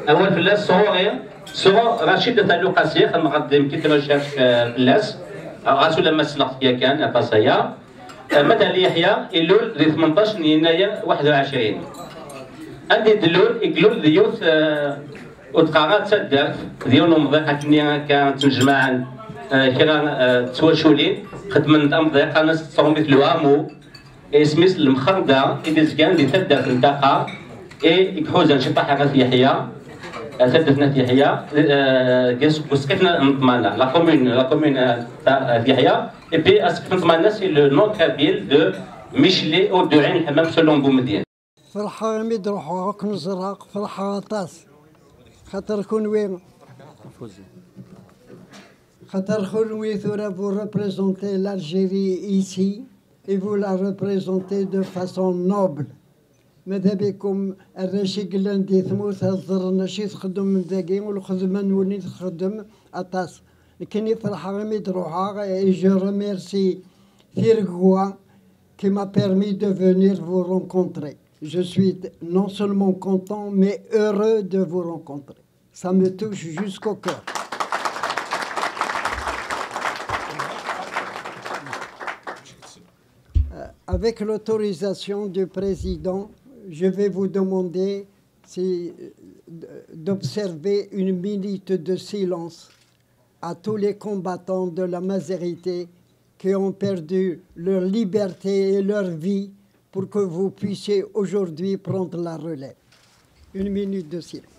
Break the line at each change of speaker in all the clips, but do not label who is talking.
أول فلاس صغير صغر رشيد تاع لوقاسي خدم غادي كي ترشاف فلاس غاسو لما سلقت فيها كان أطاسيا مثلا يحيى اللول ذي 18 يناير 21 عندي دلول يقلول ذيوث وتقاغات تدرت ديال المضيقة كني كانت تنجمع كنا تواشولين خدمت أمضيقة ناس تصومي في الوامو اسميس المخردة إذا كان دي تدرت الدقة يكحوزن شي طاحة في يحيى تدفنا في يحيى وسكتنا نطمانا لا كومون في يحيى اي بي اسكت نطمانا سي لو نون كابيل دو ميشلي او دو عين الحمام سولون بومدين
فرحة ميد روحو هاك نزرق فرحة طاس خاطر كون خاطر كون ثورة vous représentez l'Algérie ici et vous la représentez de façon noble. ماذا بكم الرشي قلان دي ثموث هزر نشي تخدم ذاكي والخدمة نولي تخدم أطاس لكن يفرح غميد روحا et je remercie Firgoua qui m'a permis de venir vous rencontrer. Je suis non seulement content mais heureux de vous rencontrer. Ça me touche jusqu'au cœur. Avec l'autorisation du président, je vais vous demander d'observer une minute de silence à tous les combattants de la Mazérité qui ont perdu leur liberté et leur vie pour que vous puissiez aujourd'hui prendre la relève. Une minute de silence.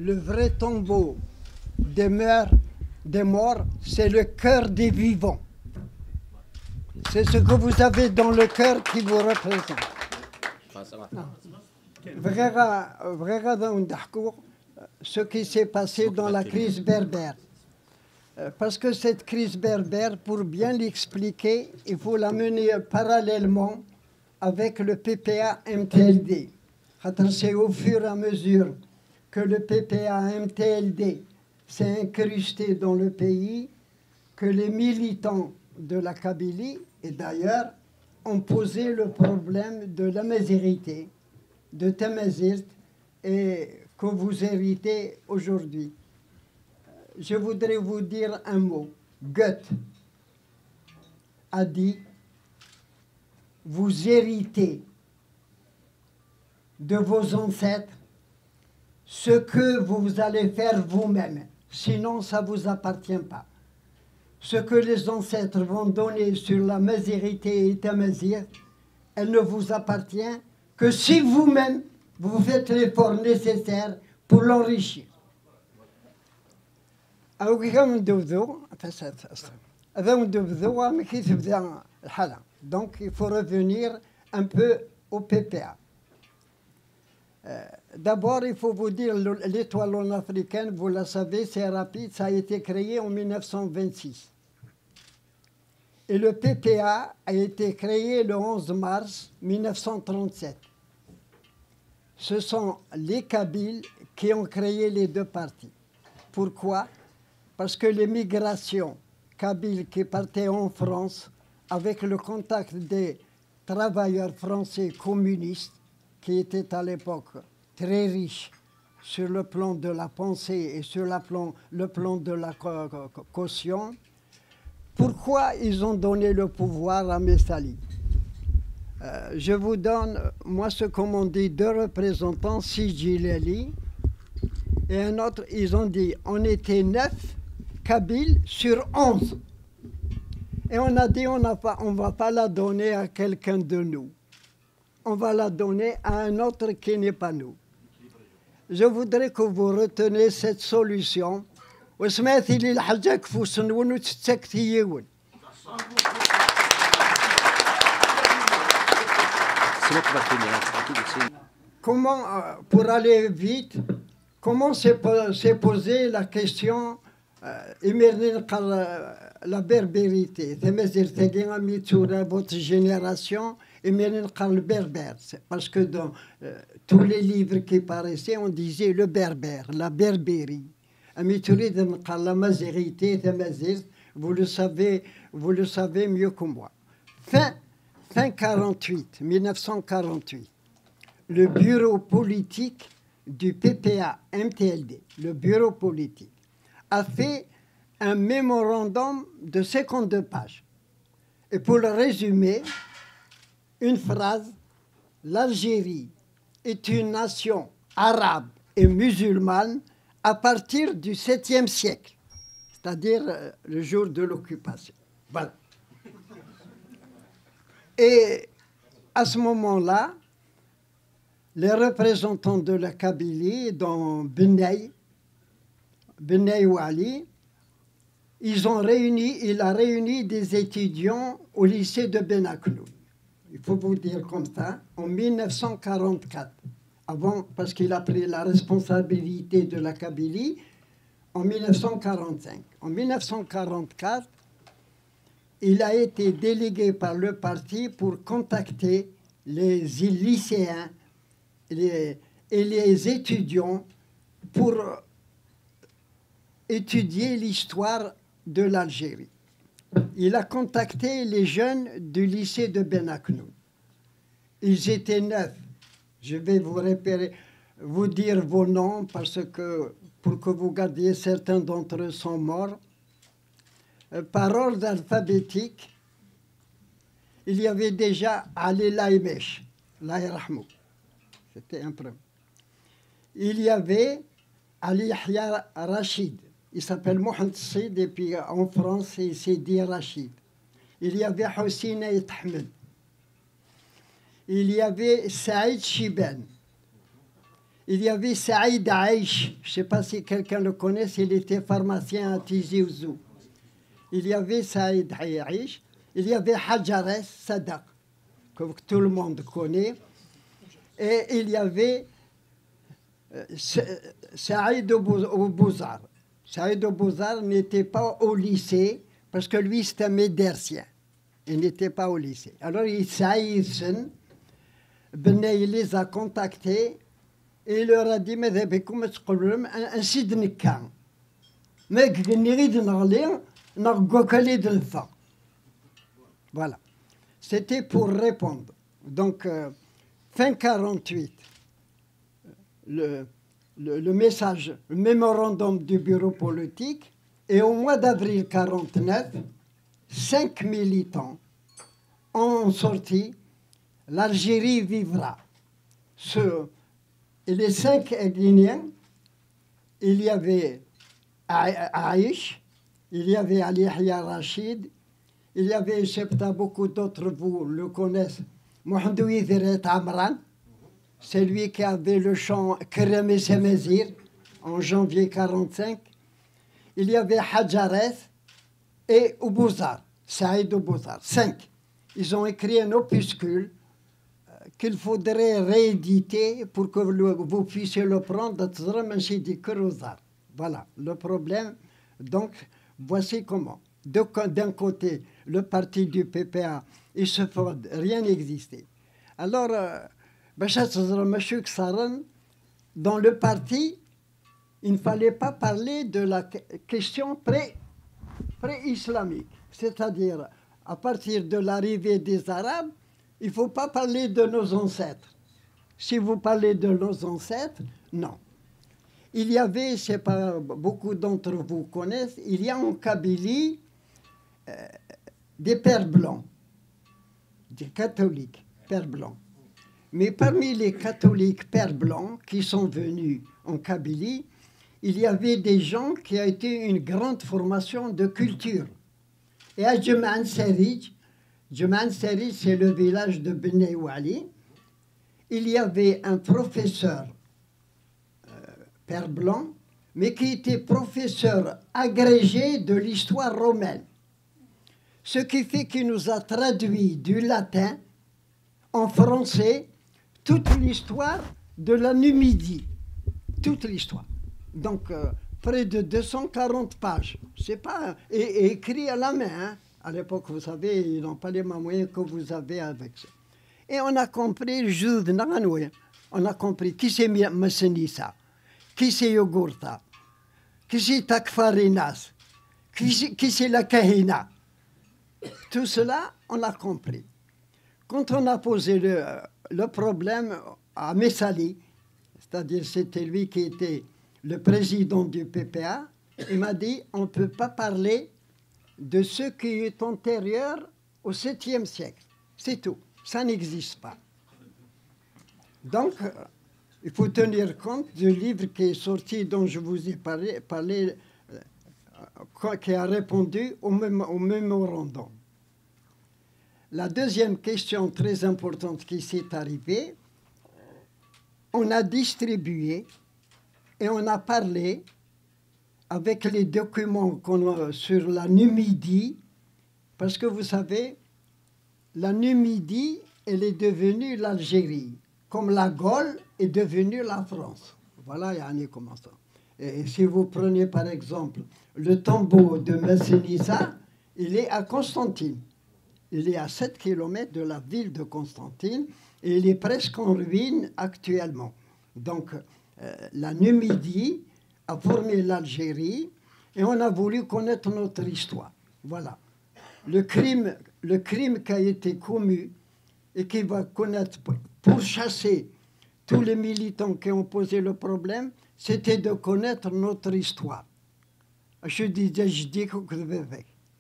Le vrai tombeau des morts, c'est le cœur des vivants. C'est ce que vous avez dans le cœur qui vous représente. Ce qui s'est passé dans la crise berbère. Parce que cette crise berbère, pour bien l'expliquer, il faut la mener parallèlement avec le PPA-MTLD. C'est au fur et à mesure que le PPA-MTLD s'est incrusté dans le pays, que les militants de la Kabylie, et d'ailleurs, ont posé le problème de la Mazérité, de Tamazirt, et que vous héritez aujourd'hui. Je voudrais vous dire un mot. Goethe a dit, vous héritez de vos ancêtres ce que vous allez faire vous-même, sinon ça ne vous appartient pas. Ce que les ancêtres vont donner sur la Mazérité et Tamazirt, elle ne vous appartient que si vous-même, vous faites l'effort nécessaire pour l'enrichir. Donc il faut revenir un peu au PPA. D'abord, il faut vous dire, l'étoile africaine, vous la savez, c'est rapide, ça a été créé en 1926. Et le PPA a été créé le 11 mars 1937. Ce sont les Kabyles qui ont créé les deux partis. Pourquoi? Parce que les migrations kabyles qui partaient en France, avec le contact des travailleurs français communistes, qui étaient à l'époque très riches sur le plan de la pensée et sur le plan de la caution, pourquoi ils ont donné le pouvoir à Messali? Je vous donne, moi, ce qu'on m'ont dit, deux représentants, Sijileli, et un autre, ils ont dit, on était 9 Kabyles sur 11. Et on a dit, on ne va pas la donner à quelqu'un de nous. On va la donner à un autre qui n'est pas nous. Je voudrais que vous reteniez cette solution. comment, pour aller vite, comment s'est posée la question la berbérité. Votre génération, le berbère. Parce que dans tous les livres qui paraissaient, on disait le berbère, la berbérie. La mazérité, vous le savez mieux que moi. Fin 1948, le bureau politique du PPA MTLD, le bureau politique, a fait un mémorandum de 52 pages. Et pour le résumer, une phrase, l'Algérie est une nation arabe et musulmane à partir du 7e siècle, c'est-à-dire le jour de l'occupation. Voilà. Et à ce moment-là, les représentants de la Kabylie, dont Benay Ouali, il a réuni des étudiants au lycée de Benakloun. Il faut vous dire comme ça, en 1944. Avant, parce qu'il a pris la responsabilité de la Kabylie en 1945. En 1944, il a été délégué par le parti pour contacter les lycéens et les étudiants pour étudier l'histoire de l'Algérie. Il a contacté les jeunes du lycée de Benakloun. Ils étaient 9. Je vais vous dire vos noms pour que vous gardiez, certains d'entre eux sont morts. Par ordre alphabétique, il y avait déjà Ali Laimesh, Laïrahmou. C'était un premier. Il y avait Ali Yahya Rachid. Il s'appelle Mohamed Sid, et puis en France, il s'est dit Rachid. Il y avait Hossein Ahmed. Il y avait Saïd Chiben. Il y avait Saïd Aïch. Je ne sais pas si quelqu'un le connaît, il était pharmacien à Tizi Ouzou. Il y avait Saïd Aïch. Il y avait Hajares Sadak, que tout le monde connaît. Et il y avait Saïd Bouzar. Saïd Bouzar n'était pas au lycée, parce que lui, c'était un médercien. Il n'était pas au lycée. Alors, Saïd Sen, Benay les a contactés et il leur a dit, mais un sidnikan. Mais voilà. C'était pour répondre. Donc, fin 48, le message, le mémorandum du bureau politique, et au mois d'avril 49, 5 militants ont sorti « L'Algérie vivra ». Et les 5 Guinéens, il y avait Aïch, il y avait Ali Yahya Rachid, il y avait, je sais pas, beaucoup d'autres, vous le connaissez, Mohamedou Idret Amran, c'est lui qui avait le chant Kerem et Semezir en janvier 1945. Il y avait Hajares et Oubouzar, Saïd Oubouzar, 5. Ils ont écrit un opuscule qu'il faudrait rééditer pour que vous puissiez le prendre. Voilà le problème. Donc, voici comment. D'un côté, le parti du PPA, il se fait, rien n'existait. Alors, dans le parti, il ne fallait pas parler de la question pré-islamique. C'est-à-dire, à partir de l'arrivée des Arabes, il ne faut pas parler de nos ancêtres. Si vous parlez de nos ancêtres, non. Il y avait, je ne sais pas, beaucoup d'entre vous connaissent, il y a en Kabylie des pères blancs, des catholiques, pères blancs. Mais parmi les catholiques pères blancs qui sont venus en Kabylie, il y avait des gens qui ont été une grande formation de culture. Et à Djeman Serij, c'est le village de Benay Ouali, il y avait un professeur, père blanc, mais qui était professeur agrégé de l'histoire romaine. Ce qui fait qu'il nous a traduit du latin en français toute l'histoire de la Numidie. Toute l'histoire. Donc, près de 240 pages. C'est pas... Et écrit à la main. Hein. À l'époque, vous savez, ils n'ont pas les mêmes moyens que vous avez avec ça. Et on a compris, on a compris qui c'est Massenissa, qui c'est Yogurta, qui c'est Takfarinas, qui c'est la Kahina. Tout cela, on l'a compris. Quand on a posé le problème à Messali, c'est-à-dire c'était lui qui était le président du PPA, il m'a dit on ne peut pas parler de ce qui est antérieur au 7e siècle. C'est tout. Ça n'existe pas. Donc, il faut tenir compte du livre qui est sorti, dont je vous ai parlé qui a répondu au mémorandum. La deuxième question très importante qui s'est arrivée, on a distribué et on a parlé avec les documents qu'on a sur la Numidie, parce que vous savez, la Numidie, elle est devenue l'Algérie, comme la Gaule est devenue la France. Voilà, il y a un comment ça. Et si vous prenez par exemple le tombeau de Massenissa, il est à Constantine. Il est à 7 km de la ville de Constantine et il est presque en ruine actuellement. Donc, la Numidie a formé l'Algérie et on a voulu connaître notre histoire. Voilà. Le crime qui a été commis et qui va connaître, pour chasser tous les militants qui ont posé le problème, c'était de connaître notre histoire.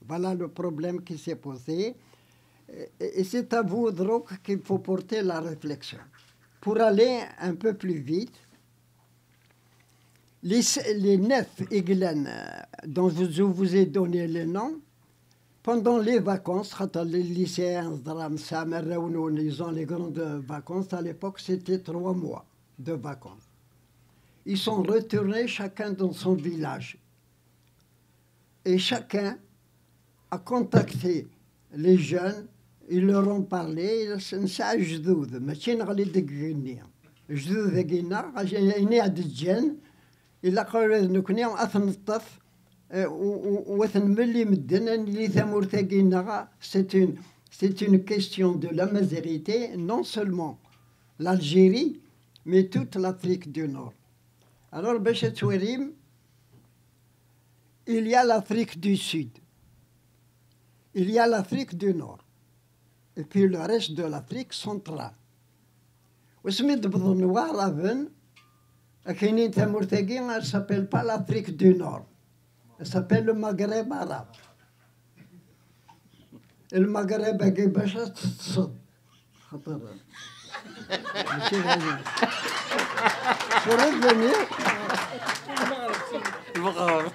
Voilà le problème qui s'est posé. Et c'est à vous, donc, qu'il faut porter la réflexion. Pour aller un peu plus vite, les 9 églises dont je vous ai donné les noms, pendant les vacances, les lycéens, ils ont les grandes vacances, à l'époque c'était 3 mois de vacances. Ils sont retournés chacun dans son village. Et chacun a contacté les jeunes, ils leur ont parlé, نسعى جدود ماشي نغلي دق غنية جدود ذاكينا إني عاد الجن إلا قالوا نكني أثن الطف وثن ملي مدن اللي ثمور ثاكينا c'est une question de la majorité, non seulement l'Algérie, mais toute l'Afrique du Nord. Alors, باش توريم, il y a l'Afrique du Sud, il y a l'Afrique du Nord, et puis le reste de l'Afrique centrale. وسميت بضنوار أظن كاينين ثمور ثاكي ما s'appelle pas l'Afrique du Nord, elle s'appelle le Maghreb arabe. المغرب هاكي باش تصد خطر ماشي غادي فرضني
المغرب.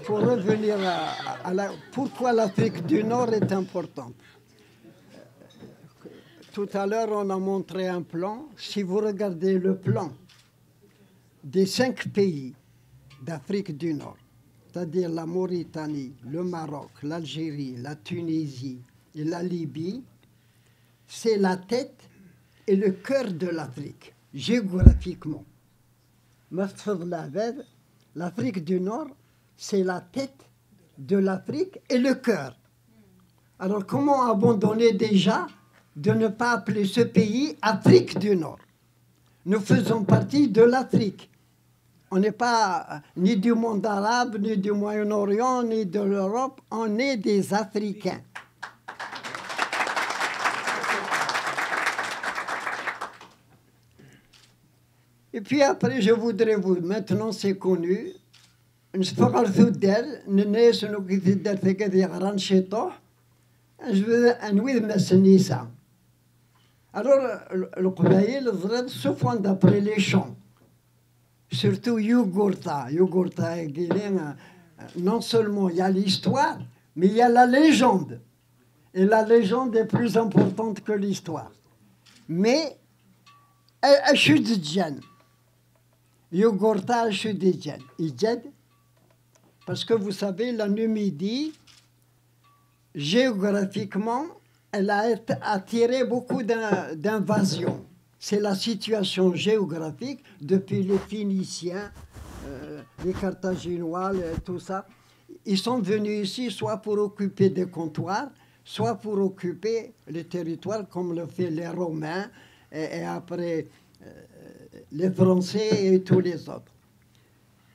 Pour revenir à pourquoi l'Afrique du Nord est importante. Tout à l'heure, on a montré un plan. Si vous regardez le plan des 5 pays d'Afrique du Nord, c'est-à-dire la Mauritanie, le Maroc, l'Algérie, la Tunisie et la Libye, c'est la tête et le cœur de l'Afrique, géographiquement. L'Afrique du Nord, c'est la tête de l'Afrique et le cœur. Alors comment abandonner déjà de ne pas appeler ce pays Afrique du Nord? Nous faisons partie de l'Afrique. On n'est pas ni du monde arabe, ni du Moyen-Orient, ni de l'Europe, on est des Africains. Et puis après, je voudrais vous, maintenant c'est connu, نستغل ذو الدار الناس نوكي في الدار ثقافي غران شيطوح نويذ مسنيسا. Alors القبائل ظلت سوفون d'après les chants. Surtout Yugurta, non seulement il y a l'histoire, mais il y a la légende. Et la légende est plus importante que l'histoire. Mais, Ashudjan, Yugurta Ashudjan, parce que vous savez, la Numidie, géographiquement, elle a attiré beaucoup d'invasions. C'est la situation géographique depuis les Phéniciens, les Carthaginois, tout ça. Ils sont venus ici soit pour occuper des comptoirs, soit pour occuper les territoires comme le fait les Romains et après les Français et tous les autres.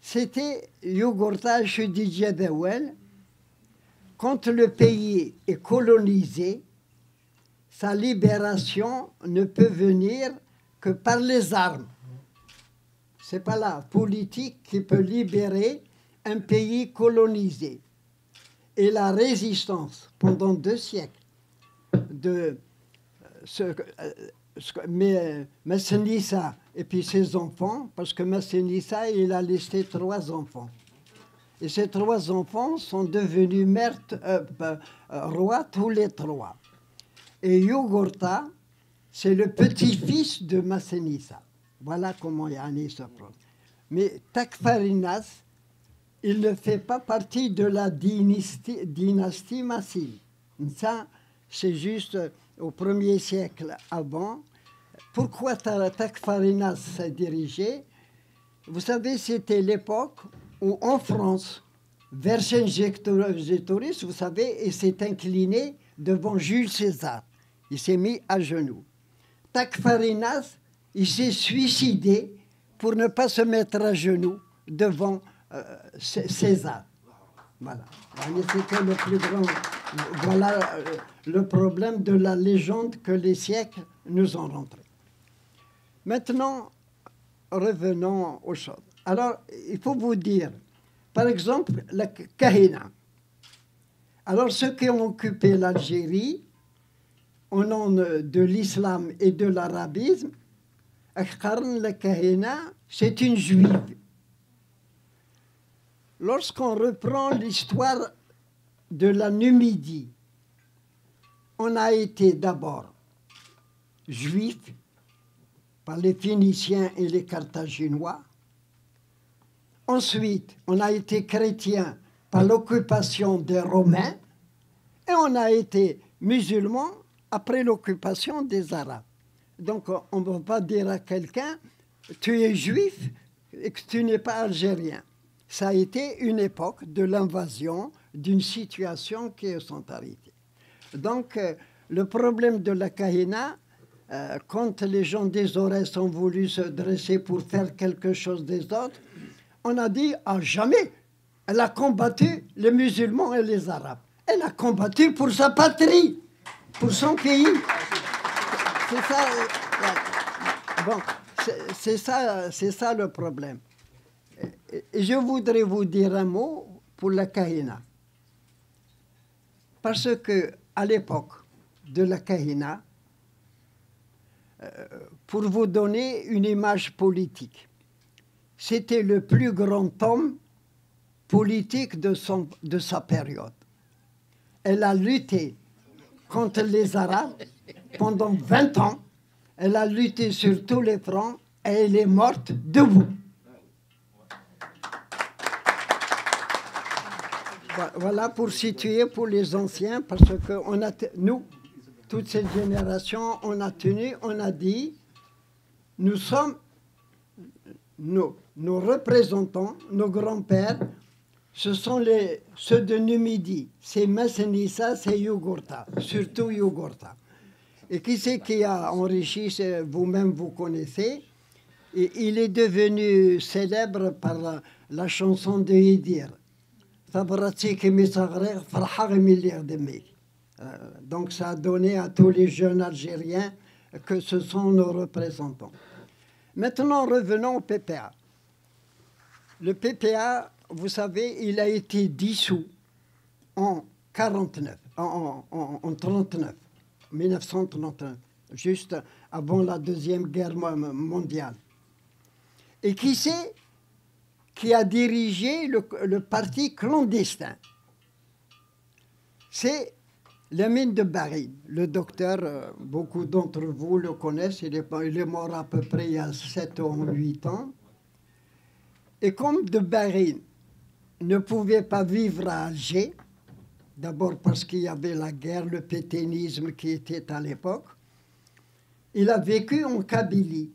C'était Yugurta Chudidjedewel. Quand le pays est colonisé, sa libération ne peut venir que par les armes. Ce n'est pas la politique qui peut libérer un pays colonisé. Et la résistance pendant 2 siècles de Massinissa et puis ses enfants, parce que Massinissa, il a laissé 3 enfants. Et ces 3 enfants sont devenus rois tous les 3. Et Yugurta, c'est le petit-fils de Massinissa. Voilà comment Yanni se prononce. Mais Takfarinas, il ne fait pas partie de la dynastie Massin. Ça, c'est juste au 1er siècle avant. Pourquoi Takfarinas s'est dirigé? Vous savez, c'était l'époque où en France, Vercingétorix, vous savez, il s'est incliné devant Jules César. Il s'est mis à genoux. Takfarinas, il s'est suicidé pour ne pas se mettre à genoux devant César. Voilà. C'était le plus grand. Voilà le problème de la légende que les siècles nous ont rentré. Maintenant, revenons aux choses. Alors, il faut vous dire, par exemple, la Kahina. Alors, ceux qui ont occupé l'Algérie, au nom de l'islam et de l'arabisme, la Kahina, c'est une juive. Lorsqu'on reprend l'histoire de la Numidie, on a été d'abord juif par les Phéniciens et les Carthaginois. Ensuite, on a été chrétien par l'occupation des Romains. Et on a été musulman après l'occupation des Arabes. Donc, on ne va pas dire à quelqu'un, tu es juif et que tu n'es pas algérien. Ça a été une époque de l'invasion d'une situation qui est sans arrêter. Donc, le problème de la Kahina, quand les gens des Aurès ont voulu se dresser pour faire quelque chose des autres, on a dit, à jamais, elle a combattu les musulmans et les Arabes. Elle a combattu pour sa patrie, pour son pays. C'est ça, bon, c'est ça le problème. Et je voudrais vous dire un mot pour la Kahina. Parce que à l'époque de la Kahina, pour vous donner une image politique, c'était le plus grand homme politique de sa période. Elle a lutté contre les Arabes pendant 20 ans. Elle a lutté sur tous les fronts et elle est morte debout. Voilà pour situer pour les anciens, parce que nous, toute cette génération, on a tenu, on a dit, nous sommes, nos représentants, nos grands-pères, ce sont ceux de Numidie. C'est Massinissa, c'est Yugurta, surtout Yugurta. Et qui c'est qui a enrichi, vous-même vous connaissez, et il est devenu célèbre par la chanson de Idir. Donc ça a donné à tous les jeunes Algériens que ce sont nos représentants. Maintenant, revenons au PPA. Le PPA, vous savez, il a été dissous en 1939, juste avant la Deuxième Guerre mondiale. Et qui c'est qui a dirigé le parti clandestin? C'est Lamine de Barine, le docteur, beaucoup d'entre vous le connaissent, il est mort à peu près il y a 7 ou 8 ans. Et comme de Barine ne pouvait pas vivre à Alger, D'abord parce qu'il y avait la guerre, le pétainisme qui était à l'époque. Il a vécu en Kabylie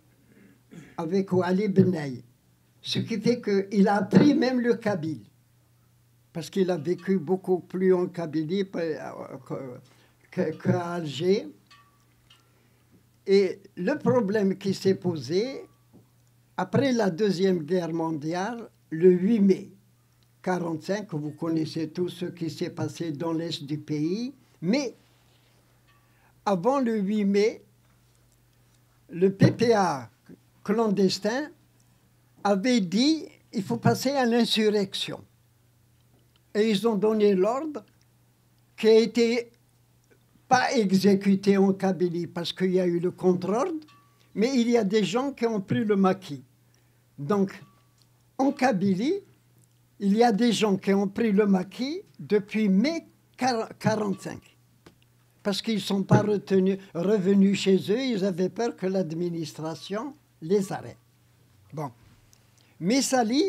avec Ali Benaï, ce qui fait qu'il a appris même le kabyle, parce qu'il a vécu beaucoup plus en Kabylie qu'à Alger. Et le problème qui s'est posé, après la Deuxième Guerre mondiale, le 8 mai 1945, vous connaissez tout ce qui s'est passé dans l'est du pays, mais avant le 8 mai, le PPA clandestin avait dit il faut passer à l'insurrection. Et ils ont donné l'ordre qui a été pas exécuté en Kabylie parce qu'il y a eu le contre-ordre, mais il y a des gens qui ont pris le maquis. Donc, en Kabylie, il y a des gens qui ont pris le maquis depuis mai 1945. Parce qu'ils ne sont pas revenus chez eux, ils avaient peur que l'administration les arrête. Bon. Messali,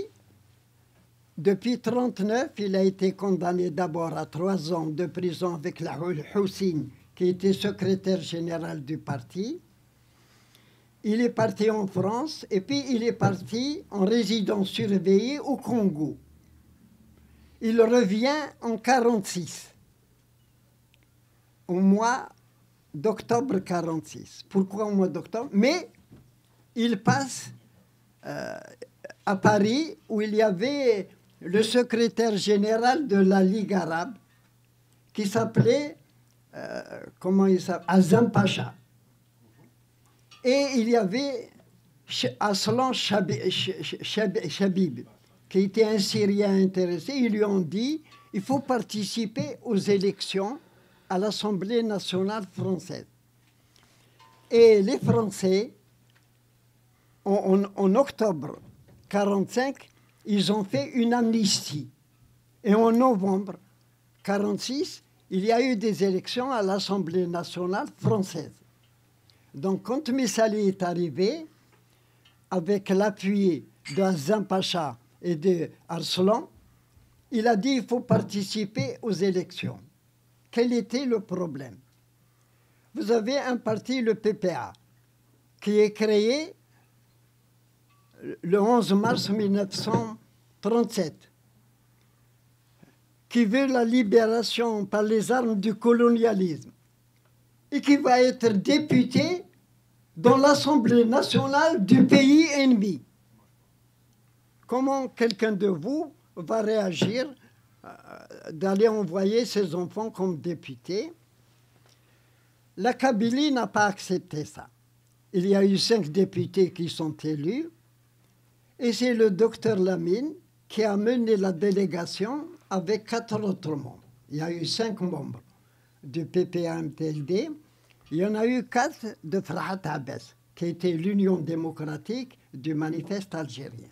depuis 1939, il a été condamné d'abord à 3 ans de prison avec la Houssine, qui était secrétaire général du parti. Il est parti en France et puis il est parti en résidence surveillée au Congo. Il revient en 1946. Au mois d'octobre 1946. Pourquoi au mois d'octobre? Mais il passe à Paris, où il y avait le secrétaire général de la Ligue arabe, qui s'appelait, Azam Pacha. Et il y avait Aslan Chabib, qui était un Syrien intéressé. Ils lui ont dit, il faut participer aux élections à l'Assemblée nationale française. Et les Français, en octobre 1945, ils ont fait une amnistie. Et en novembre 1946, il y a eu des élections à l'Assemblée nationale française. Donc, quand Messali est arrivé, avec l'appui de Azam Pacha et de Arslan, il a dit il faut participer aux élections. Quel était le problème? Vous avez un parti, le PPA, qui est créé le 11 mars 1937, qui veut la libération par les armes du colonialisme et qui va être député dans l'Assemblée nationale du pays ennemi. Comment quelqu'un de vous va réagir d'aller envoyer ses enfants comme députés? La Kabylie n'a pas accepté ça. Il y a eu 5 députés qui sont élus, et c'est le docteur Lamine qui a mené la délégation avec 4 autres membres. Il y a eu 5 membres du PPA-MTLD. Il y en a eu 4 de Frahat Abbas, qui était l'Union démocratique du manifeste algérien.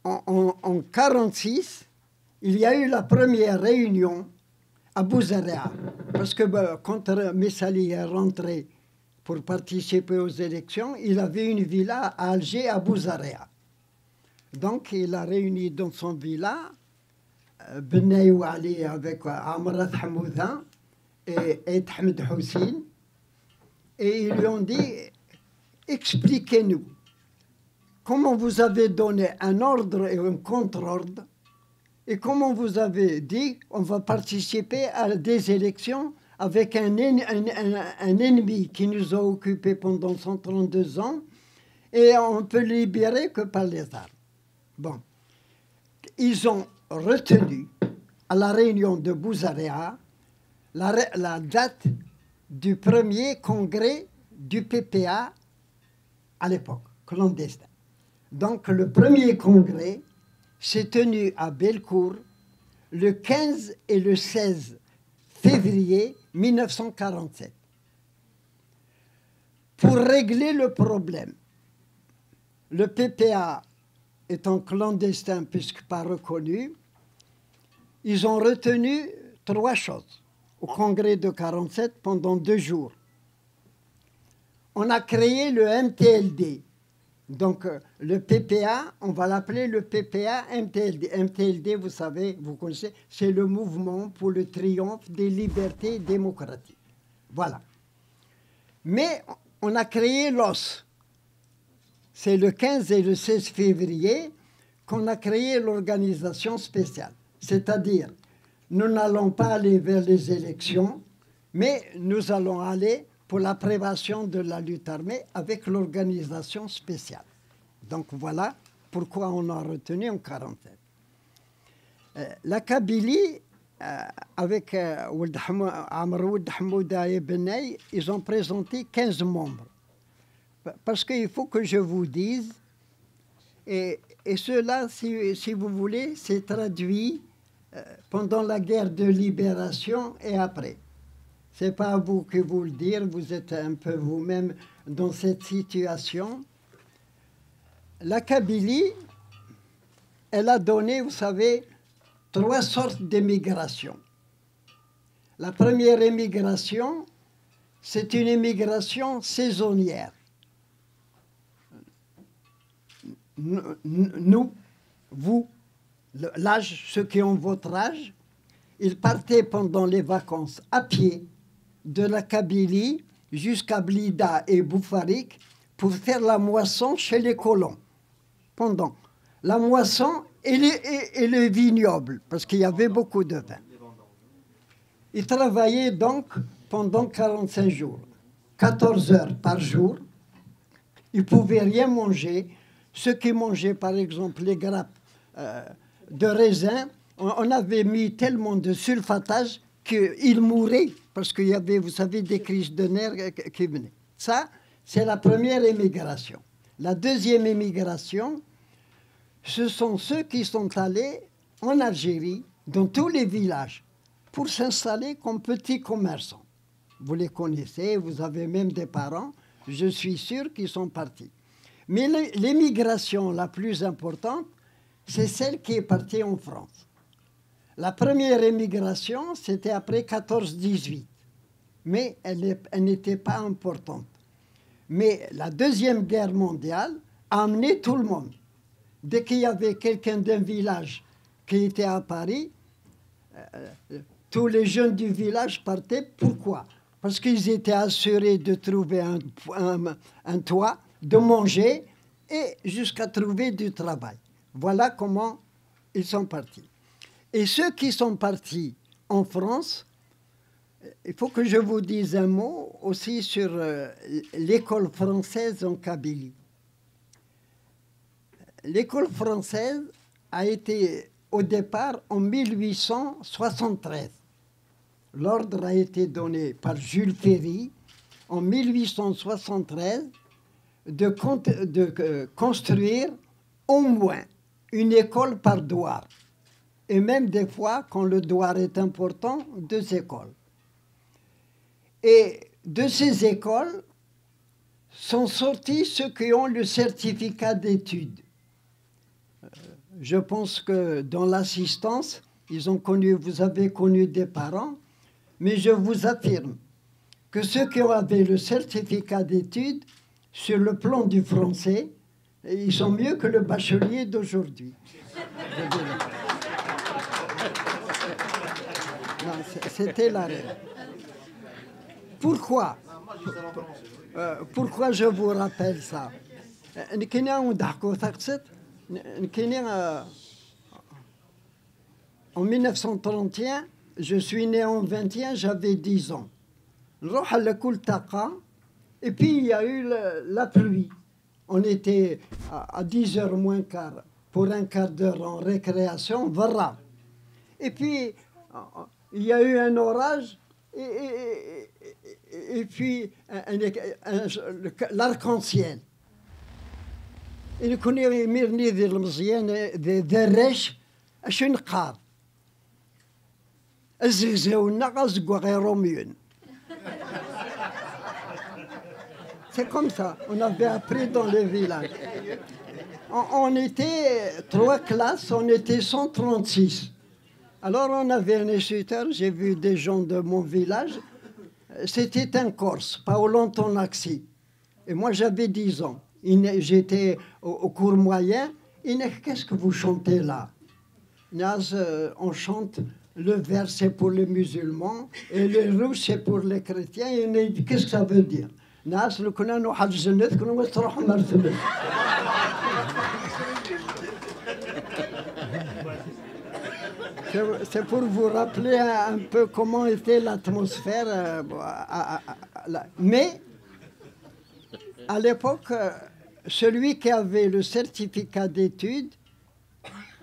En 1946, il y a eu la première réunion à Bouzaréa, parce que quand Messali est rentré pour participer aux élections, il avait une villa à Alger, à Bouzaréa. Donc, il a réuni dans son villa Benaï Ali avec Amrat Hamouda et Ahmed Houssine, et ils lui ont dit « Expliquez-nous, comment vous avez donné un ordre et un contre-ordre, et comment vous avez dit on va participer à des élections avec un ennemi qui nous a occupés pendant 132 ans, et on peut libérer que par les armes. » Bon, ils ont retenu à la réunion de Bouzaréa la date du premier congrès du PPA à l'époque, clandestin. Donc le premier congrès s'est tenu à Bellecour le 15 et le 16 février 1947. Pour régler le problème, le PPA étant clandestin puisque pas reconnu, ils ont retenu 3 choses au congrès de 1947 pendant 2 jours. On a créé le MTLD, Donc, le PPA, on va l'appeler le PPA MTLD. MTLD, vous savez, vous connaissez, c'est le mouvement pour le triomphe des libertés démocratiques. Voilà. Mais on a créé l'OS. C'est le 15 et le 16 février qu'on a créé l'organisation spéciale. C'est-à-dire, nous n'allons pas aller vers les élections, mais nous allons aller pour la prévention de la lutte armée avec l'organisation spéciale. Donc voilà pourquoi on a retenu en quarantaine. La Kabylie, avec Amr Ould Hamouda et Benay, ils ont présenté 15 membres. Parce qu'il faut que je vous dise, et cela, si vous voulez, c'est traduit pendant la guerre de libération et après. Ce n'est pas à vous que vous le dire, vous êtes un peu vous-même dans cette situation. La Kabylie, elle a donné, vous savez, 3 sortes d'émigration. La première émigration, c'est une émigration saisonnière. Nous, vous, l'âge, ceux qui ont votre âge, ils partaient pendant les vacances à pied de la Kabylie jusqu'à Blida et Boufarik pour faire la moisson chez les colons. Pendant la moisson et le vignoble, parce qu'il y avait beaucoup de vin. Ils travaillaient donc pendant 45 jours, 14 heures par jour. Ils ne pouvaient rien manger. Ceux qui mangeaient, par exemple, les grappes de raisin, on avait mis tellement de sulfatage qu'ils mouraient, parce qu'il y avait, vous savez, des crises de nerfs qui venaient. Ça, c'est la première émigration. La deuxième émigration, ce sont ceux qui sont allés en Algérie, dans tous les villages, pour s'installer comme petits commerçants. Vous les connaissez, vous avez même des parents, je suis sûr qu'ils sont partis. Mais l'émigration la plus importante, c'est celle qui est partie en France. La première émigration, c'était après 14-18, mais elle n'était pas importante. Mais la Deuxième Guerre mondiale a amené tout le monde. Dès qu'il y avait quelqu'un d'un village qui était à Paris, tous les jeunes du village partaient. Pourquoi? Parce qu'ils étaient assurés de trouver un toit, de manger et jusqu'à trouver du travail. Voilà comment ils sont partis. Et ceux qui sont partis en France, il faut que je vous dise un mot aussi sur l'école française en Kabylie. L'école française a été au départ en 1873. L'ordre a été donné par Jules Ferry en 1873 de construire au moins une école par douar. Et même des fois, quand le douar est important, 2 écoles. Et de ces écoles sont sortis ceux qui ont le certificat d'études. Je pense que dans l'assistance, vous avez connu des parents, mais je vous affirme que ceux qui avaient le certificat d'études, sur le plan du français, ils sont mieux que le bachelier d'aujourd'hui. C'était la règle. Pourquoi? Pourquoi je vous rappelle ça? En 1931, je suis né en 21, j'avais 10 ans. Et puis il y a eu la pluie. On était à 10h moins quart pour un quart d'heure en récréation, voilà. Et puis il y a eu un orage et puis l'arc-en-ciel. Et nous mirni ذي المزيان ذي الريش أشو نقار الزغزاونا غازقوا غير روميون. C'est comme ça, on avait appris dans le village. On était 3 classes, on était 136. Alors on avait un instituteur, j'ai vu des gens de mon village, c'était un Corse, Paolo Antonaxi. Et moi j'avais 10 ans. J'étais au cours moyen. Qu'est-ce que vous chantez là? On chante le vert c'est pour les musulmans et le rouge c'est pour les chrétiens. Qu'est-ce que ça veut dire? C'est pour vous rappeler un peu comment était l'atmosphère. Mais à l'époque, celui qui avait le certificat d'études,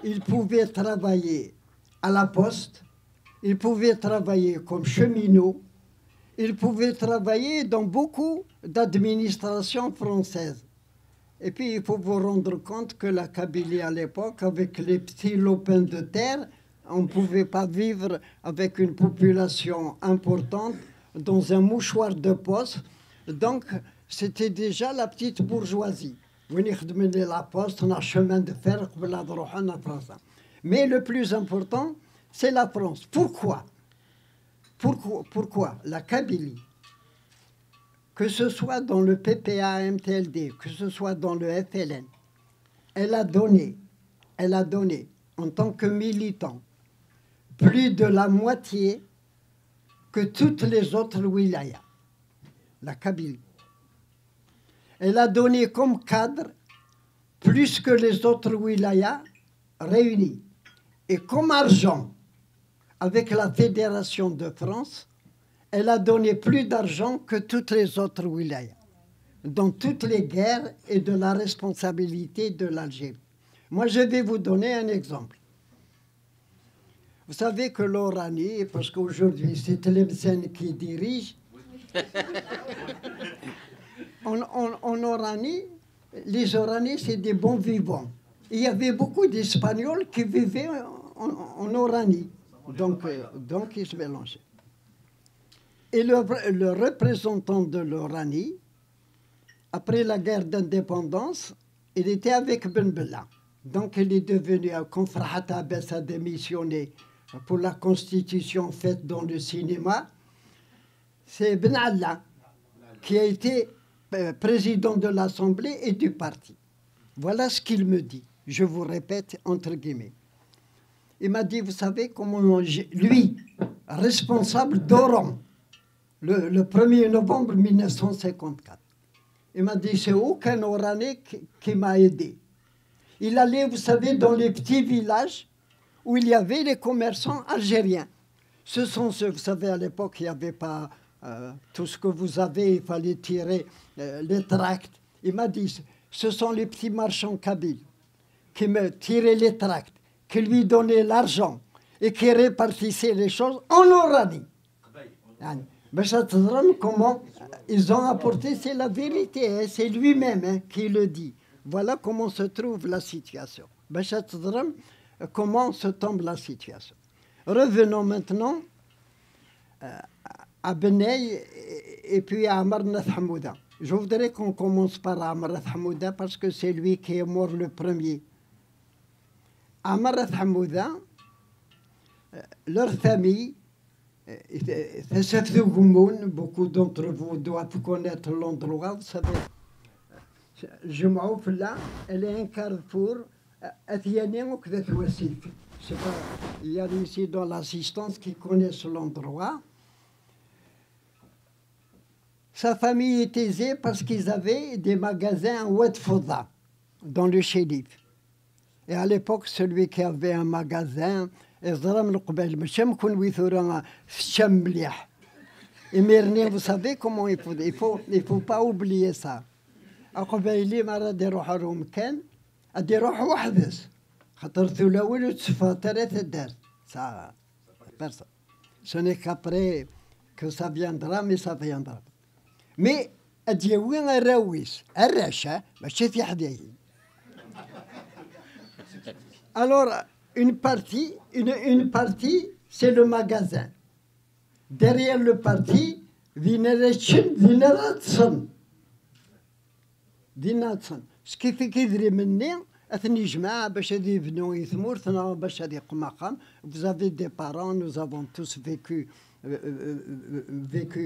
il pouvait travailler à la poste, il pouvait travailler comme cheminot, il pouvait travailler dans beaucoup d'administrations françaises. Et puis, il faut vous rendre compte que la Kabylie, à l'époque, avec les petits lopins de terre, on ne pouvait pas vivre avec une population importante dans un mouchoir de poste. Donc, c'était déjà la petite bourgeoisie. La poste, on a chemin de fer, mais le plus important, c'est la France. Pourquoi? Pourquoi la Kabylie, que ce soit dans le PPA-MTLD, que ce soit dans le FLN, elle a donné, en tant que militant, plus de la moitié que toutes les autres wilayas, la Kabylie. Elle a donné comme cadre plus que les autres wilayas réunis. Et comme argent, avec la Fédération de France, elle a donné plus d'argent que toutes les autres wilayas, dans toutes les guerres et de la responsabilité de l'Algérie. Moi, je vais vous donner un exemple. Vous savez que l'Oranie, parce qu'aujourd'hui c'est Tlemcen qui dirige, en Oranie, les Oraniens c'est des bons vivants. Il y avait beaucoup d'Espagnols qui vivaient en Oranie, donc ils se mélangeaient. Et le représentant de l'Oranie, après la guerre d'indépendance, il était avec Ben Bella. Donc il est devenu, quand Farhat Abbas a démissionné pour la constitution faite dans le cinéma, c'est Ben Allah qui a été président de l'Assemblée et du parti. Voilà ce qu'il me dit, je vous répète entre guillemets. Il m'a dit, vous savez comment lui, responsable d'Oran, le 1er novembre 1954, il m'a dit, c'est aucun Oranais qui m'a aidé. Il allait, vous savez, dans les petits villages où il y avait les commerçants algériens. Ce sont ceux, vous savez, à l'époque, il n'y avait pas tout ce que vous avez, il fallait tirer les tracts. Il m'a dit, ce sont les petits marchands kabyles qui me tiraient les tracts, qui lui donnaient l'argent et qui répartissaient les choses en Oranie. Comment ils ont apporté, c'est la vérité, hein, c'est lui-même qui le dit. Voilà comment se trouve la situation. Comment se tombe la situation. Revenons maintenant à Benay et puis à Amar Nath Hamouda. Je voudrais qu'on commence par Amar Nath Hamouda parce que c'est lui qui est mort le premier. Amar Nath Hamouda, leur famille, beaucoup d'entre vous doivent connaître l'endroit, vous savez. Jemaoufla, elle est un carrefour. Il y a ici dans l'assistance qui connaissent l'endroit. Sa famille est aisée parce qu'ils avaient des magasins en Oued Fouda, dans le shérif. Et à l'époque, celui qui avait un magasin, et vous savez comment il faut pas oublier ça. أقبيلي مرة ديروح مكان أديروح وحدس خاطر ثلاوي وتصفى ثلاثة دار ça personne. Ce n'est qu'après que ça viendra, mais ça viendra. Mais أديوي الراويس الرشا ماشي في حدايا. Alors une partie c'est le magasin. Derrière le parti vineratson. Ce qui fait qu'il vous avez des parents, nous avons tous vécu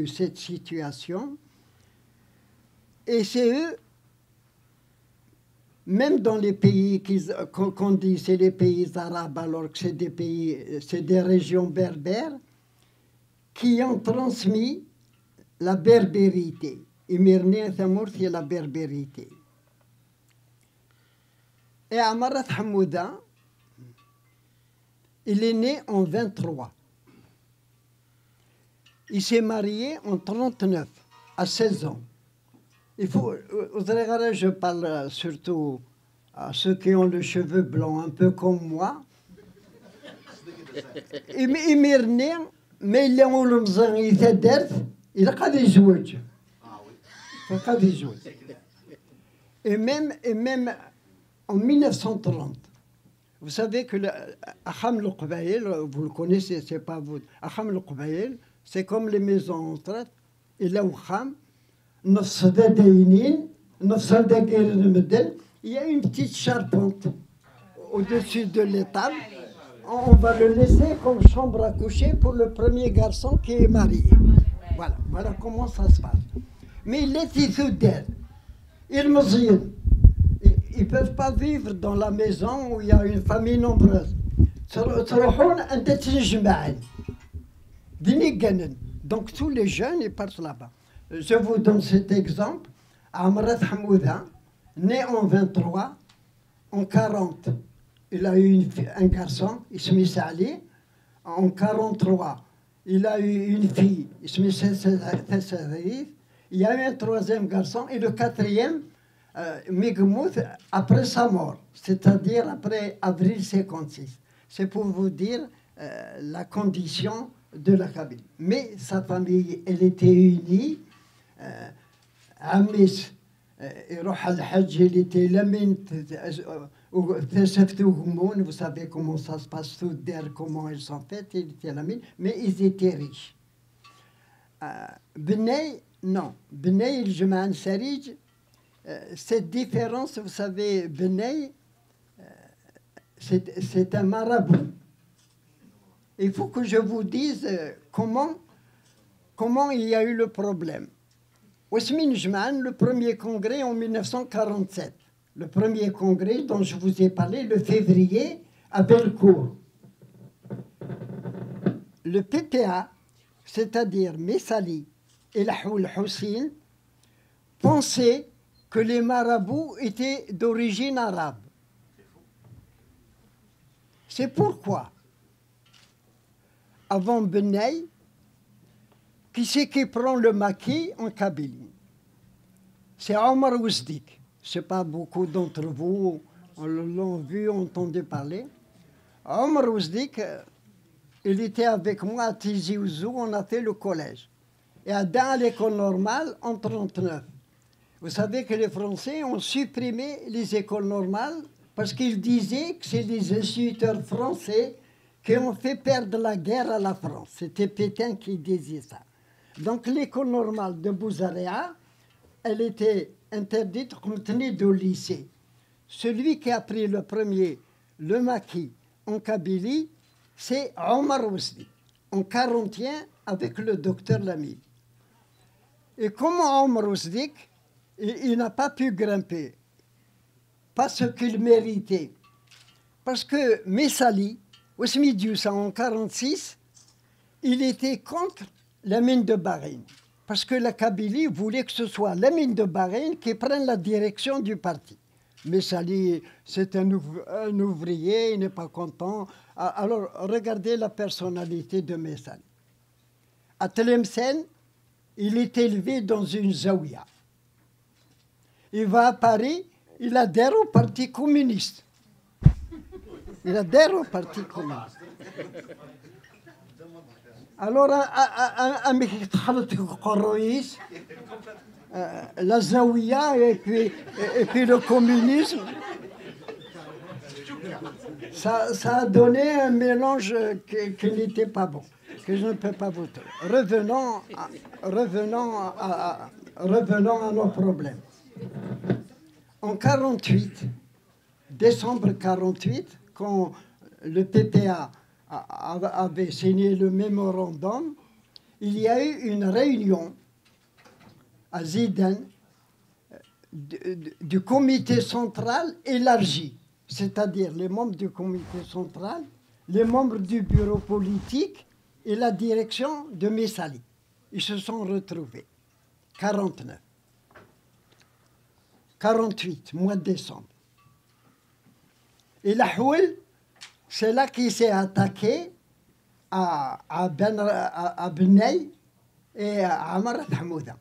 cette situation. Et c'est eux même dans les pays qu'on dit c'est les pays arabes, alors que c'est des pays, c'est des régions berbères, qui ont transmis la berbérité. Imirni Thamour, c'est la berbérité. Et Amarat Hamouda, il est né en 23. Il s'est marié en 39, à 16 ans. Il faut, je parle surtout à ceux qui ont le cheveu blanc, un peu comme moi. Imirni, mais il est en Ramzan, il est d'Erth, il a qu'à des jouets. Et même en 1930, vous savez que Aham al-Qbaïl, vous le connaissez, c'est pas vous. Aham al-Qbaïl, c'est comme les maisons en retraite. Et là où Kham, il y a une petite charpente au-dessus de l'étable. On va le laisser comme chambre à coucher pour le premier garçon qui est marié. Voilà comment ça se passe. Mais il est issu d'elle. Ils ne peuvent pas vivre dans la maison où il y a une famille nombreuse. Donc tous les jeunes, ils partent là-bas. Je vous donne cet exemple. Amrat Hamouda, né en 23, en 40, il a eu un garçon, Ismi Ali. En 43, il a eu une fille, Ismi Tessadif. Il y a eu un troisième garçon et le quatrième, Migmouth, après sa mort, c'est-à-dire après avril 56. C'est pour vous dire la condition de la Kabylie. Mais sa famille, elle était unie. Amis, il était l'amine, vous savez comment ça se passe, comment ils sont faits, il était l'amine, mais ils étaient riches. Bnei, non, Bnei el-Jum'an Sarij, cette différence, vous savez, Bnei, c'est un marabout. Il faut que je vous dise comment il y a eu le problème. Osmin Jman, le premier congrès en 1947, le premier congrès dont je vous ai parlé, le février, à Bellecour. Le PPA, c'est-à-dire Messali et Lahoul Hussein, pensaient que les marabouts étaient d'origine arabe. C'est pourquoi, avant Benay, qui c'est qui prend le maquis en Kabylie? C'est Omar Ouzdik. Je ne sais pas, beaucoup d'entre vous l'ont vu, entendu parler. Omar Ouzdik, il était avec moi à Tizi Ouzou, on a fait le collège. Et à l'école normale, en 1939. Vous savez que les Français ont supprimé les écoles normales parce qu'ils disaient que c'est les instituteurs français qui ont fait perdre la guerre à la France. C'était Pétain qui disait ça. Donc l'école normale de Bouzaréa, elle était interdite comme tenue de lycée. Celui qui a pris le premier, le maquis en Kabylie, c'est Omar Ouzdik, en 41 avec le docteur Lamid. Et comment Omar Ouzdik, il n'a pas pu grimper, pas ce qu'il méritait. Parce que Messali, Osmi Dioussa en 46, il était contre la mine de Bahreïn. Parce que la Kabylie voulait que ce soit la mine de Bahreïn qui prenne la direction du parti. Messali, c'est un ouvrier, il n'est pas content. Alors, regardez la personnalité de Messali. À Tlemcen, il est élevé dans une zaouia. Il va à Paris, il adhère au Parti communiste. Il adhère au Parti communiste. Alors, la zaouia et puis le communisme, ça a donné un mélange qui n'était pas bon, que je ne peux pas vous dire. Revenons à nos problèmes. En 48, décembre 48, quand le PPA avait signé le mémorandum, il y a eu une réunion à Zidane du comité central élargi, c'est-à-dire les membres du comité central, les membres du bureau politique et la direction de Messali. Ils se sont retrouvés. 49. 48, mois de décembre. Et la Houel, c'est là qu'il s'est attaqué à Benay et à Amar Hamouda.